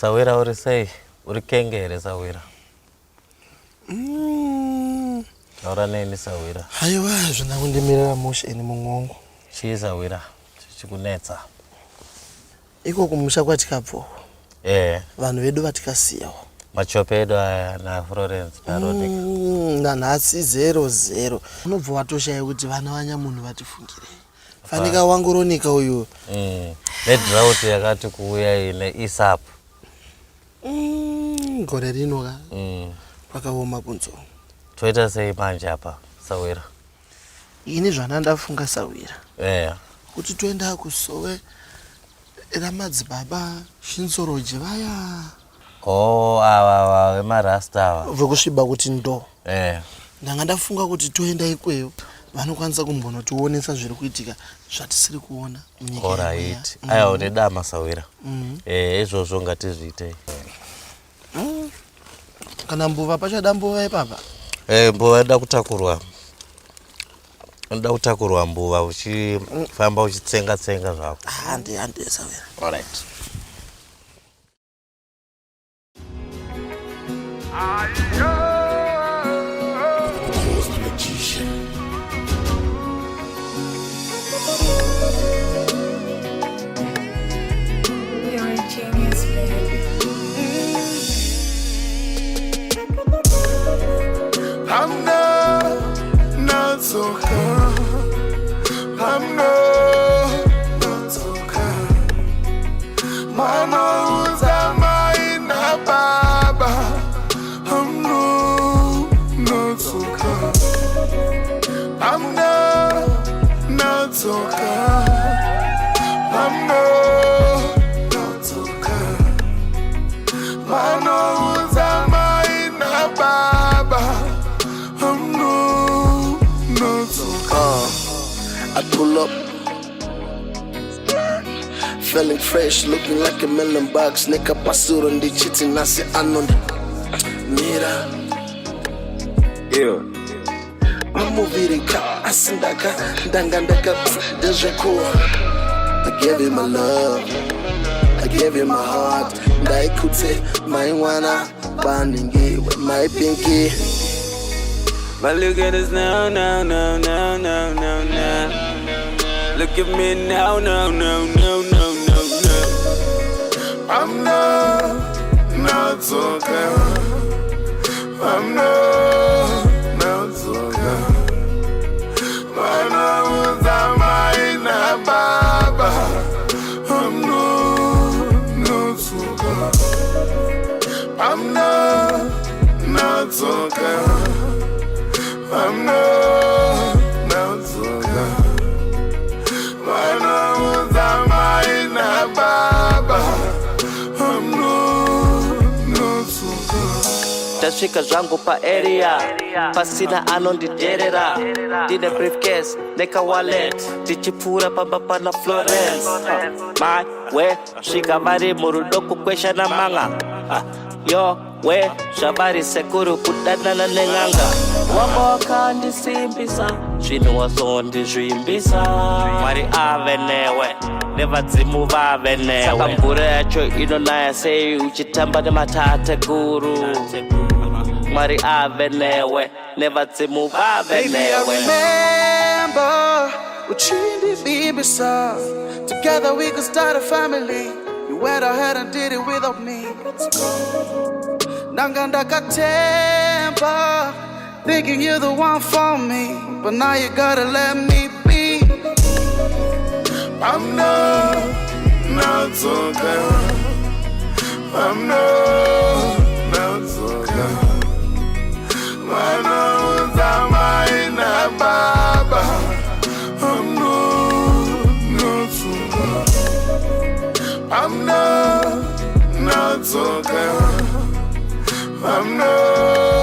Sawira uri sei? Uri kengere Sawira? Ora neni Sawira? Haiwa zvina kundimirira musha ini mungongo. Chii Sawira? Chikunetsa. Iko kumusha kwatikabvo. Vanhu vedu vatikasiyawo. Machope edu aya na Florence naRonica. Nanhasi 0-0. Unobva watoshaya kuti vana vanyamunhu vatifungire. Fanika wangu Ronica uyu. Nedrought yakati kuuya ine isap. Gore rino ka. Pakaoma kunzo. Toita sei manje apa Sawira? Ini zvana ndafunga Sawira. Kuti toenda kusowe ramadzibaba Shinsoroji vaya. Ava vemarasta ava. Vokusviba kuti ndo. Ndanga ndafunga kuti toenda ikweyo vanokwanisa kumbonotionesa zviri kuitika zvatisiri kuona munyika. Alright. Aya une dama Sawira. Izvozvo ngatizviitei. Kana mbuva pachada mbuva ipapa. Mbuva inoda kutakurwa. Unoda kutakurwa mbuva uchifamba uchitsenga zvako. Hande Sawira. Alright. You're a genius, baby. I'm not so calm. I'm not so calm. My nose am I na baba. I'm not so calm. I'm not so calm. I'm not so calm. My nose am I na baba. I'm not so calm. I pull up, feeling fresh, looking like $1 million. Nigga pasur on the cheating, nasi anon. Mira, I'm moving car, asindaka, dangandaka, deja cool. I gave him my love, I gave him my heart. Daikute, my wana, banding it with my pinky. But look at us now. Look at me now. I'm not so calm. I'm not so calm. My nose am I na baba. I'm not so calm. I'm not so calm. I'm not so calm. My nose am I na baba. I'm not so calm. Tasvika zvangu pa area pasina anondiderera ndine briefcase neka wallet tichipfuura pamba pana Florence my we svika vari murudo kukwesha namanga yo we zvavari sekuru kudanana nen'anga wamba wakandisimbisa zvinhu wazondizvimbisa Mwari ave newe nevadzimu vave newe saka mvura yacho inonaya sei uchitamba nematateguru Mwari ave newe nevadzimu vave Baby, I newe remember uchindi bibisa. Together we could start a family. You went ahead and did it without me. Nanganda katemba, thinking you're the one for me, but now you gotta let me be. I'm not so calm. I'm not so calm. My nose am I na baba. I'm not so calm. I'm not so calm. I'm not